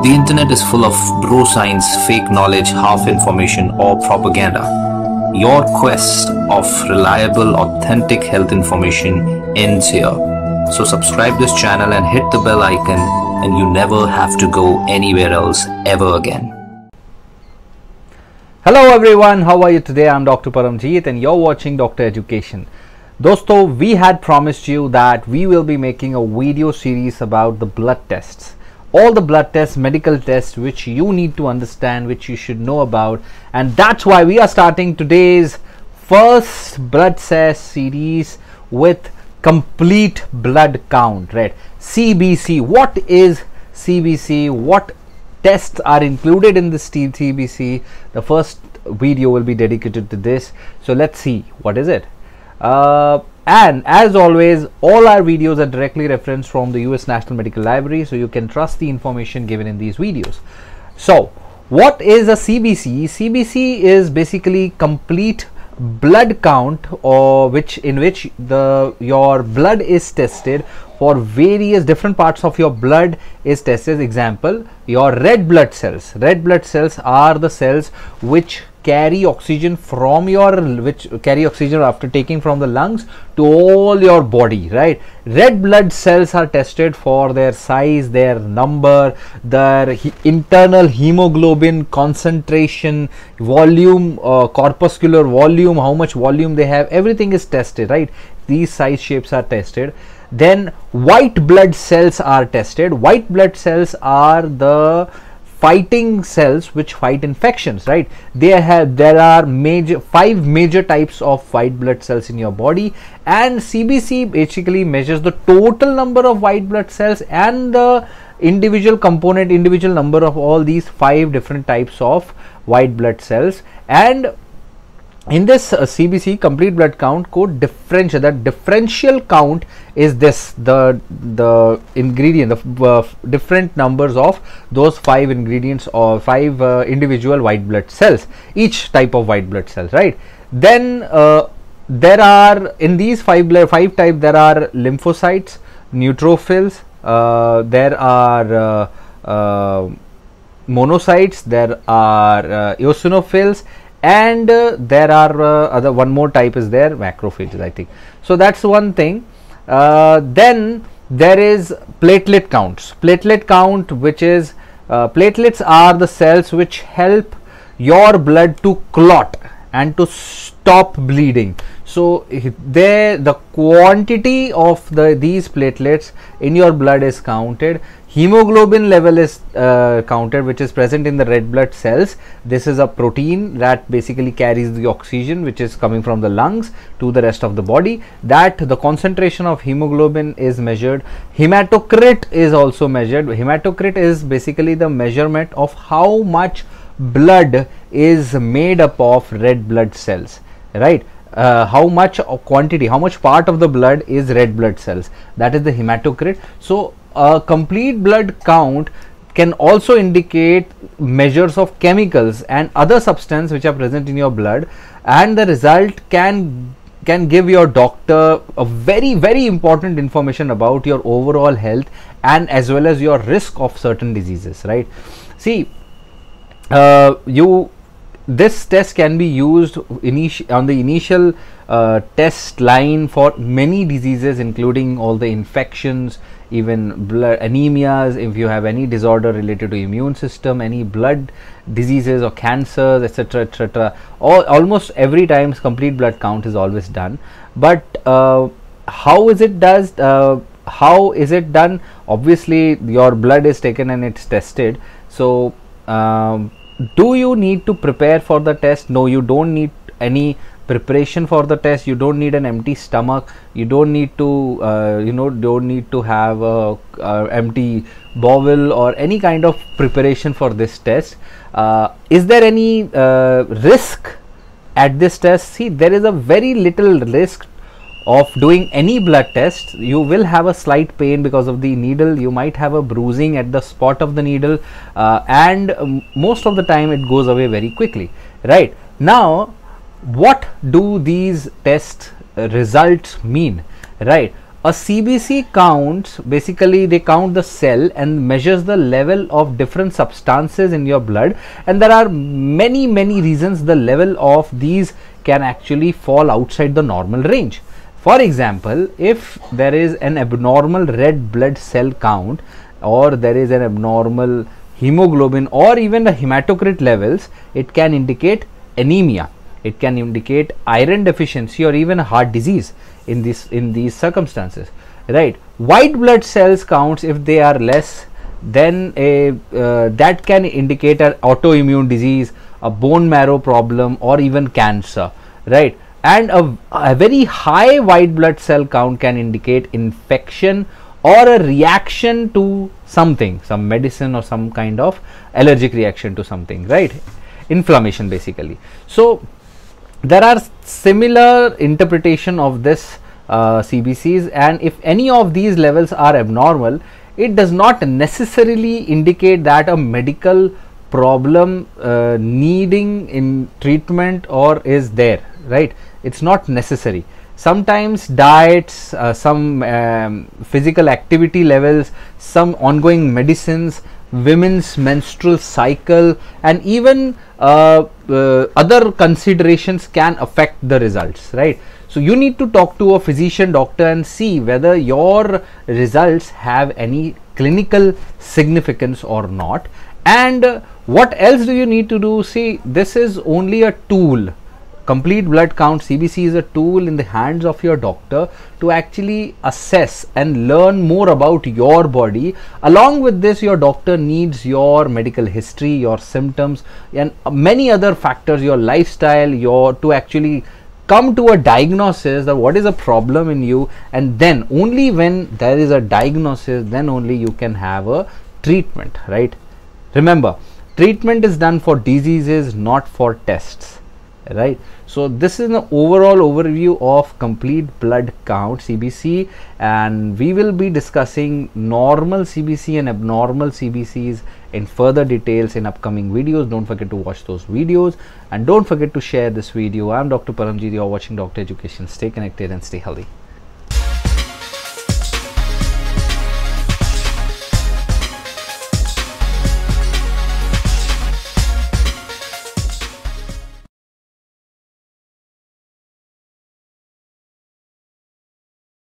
The internet is full of bro science, fake knowledge, half information or propaganda. Your quest of reliable, authentic health information ends here. So subscribe this channel and hit the bell icon and you never have to go anywhere else ever again. Hello everyone, how are you today? I'm Dr. Paramjeet and you're watching Dr. Education. Dosto, we had promised you that we will be making a video series about the blood tests. All the blood tests, medical tests which you need to understand, which you should know about, and that's why we are starting today's first blood test series with complete blood count, right? CBC. What is CBC? What tests are included in this CBC? The first video will be dedicated to this. So let's see what is it. And as always, all our videos are directly referenced from the US National Medical Library, so you can trust the information given in these videos. So what is a CBC? CBC is basically complete blood count, or in which your blood is tested for various different parts of your blood is tested. Example, your red blood cells. Red blood cells are the cells which carry oxygen after taking from the lungs to all your body, right? Red blood cells are tested for their size, their number, their internal hemoglobin concentration, volume, corpuscular volume, how much volume they have, everything is tested, right? These size shapes are tested. Then white blood cells are tested. White blood cells are the fighting cells which fight infections, right? There are 5 major types of white blood cells in your body, and CBC basically measures the total number of white blood cells and the individual number of all these 5 different types of white blood cells. And in this CBC, complete blood count code, differential count is this, the ingredient, the different numbers of those 5 ingredients or 5 individual white blood cells, each type of white blood cells, right? Then there are, in these 5 types, there are lymphocytes, neutrophils, there are monocytes, there are eosinophils, and there are one more type is there, macrophages, I think. So that's one thing. Then there is platelet counts. Platelet count, which is platelets are the cells which help your blood to clot and to stop bleeding. So the quantity of these platelets in your blood is counted. Hemoglobin level is counted, which is present in the red blood cells. This is a protein that basically carries the oxygen which is coming from the lungs to the rest of the body. That the concentration of hemoglobin is measured. Hematocrit is also measured. Hematocrit is basically the measurement of how much blood is made up of red blood cells, right? How much quantity, how much part of the blood is red blood cells, that is the hematocrit. So a complete blood count can also indicate measures of chemicals and other substances which are present in your blood, and the result can give your doctor a very important information about your overall health and as well as your risk of certain diseases, right? See, this test can be used on the initial test line for many diseases, including all the infections, even blood anemias, if you have any disorder related to immune system, any blood diseases or cancers, etc, etc. Almost every time complete blood count is always done. But how is it done? Obviously your blood is taken and it's tested. So do you need to prepare for the test? No, you don't need any preparation for the test. You don't need an empty stomach. You don't need to don't need to have a empty bowel or any kind of preparation for this test. Is there any risk at this test? See, there is a very little risk of doing any blood test. You will have a slight pain because of the needle. You might have a bruising at the spot of the needle, and most of the time it goes away very quickly, right? Now, what do these test results mean, right? a CBC counts, basically they count the cell and measures the level of different substances in your blood, and there are many reasons the level of these can actually fall outside the normal range. For example, if there is an abnormal red blood cell count, or there is an abnormal hemoglobin or even the hematocrit levels, it can indicate anemia, it can indicate iron deficiency or even heart disease in these circumstances, right? White blood cells counts, if they are less, then that can indicate an autoimmune disease, a bone marrow problem, or even cancer, right? And a very high white blood cell count can indicate infection or a reaction to something, some medicine or some kind of allergic reaction to something, right? Inflammation basically. So there are similar interpretation of this CBCs, and if any of these levels are abnormal, it does not necessarily indicate that a medical problem needing in treatment or is there, right? It's not necessary. Sometimes diets, some physical activity levels, some ongoing medicines, women's menstrual cycle, and even other considerations can affect the results, right? So you need to talk to a physician, doctor, and see whether your results have any clinical significance or not. And what else do you need to do? See, this is only a tool. Complete blood count CBC is a tool in the hands of your doctor to actually assess and learn more about your body. Along with this, your doctor needs your medical history, your symptoms, and many other factors, your lifestyle, to actually come to a diagnosis that what is a problem in you, and then only when there is a diagnosis, then only you can have a treatment, right? Remember, treatment is done for diseases, not for tests, right? So this is an overall overview of complete blood count CBC, and we will be discussing normal CBC and abnormal CBCs in further details in upcoming videos. Don't forget to watch those videos, and don't forget to share this video. I'm Dr. Paramjeet, you're watching Dr. Education. Stay connected and stay healthy.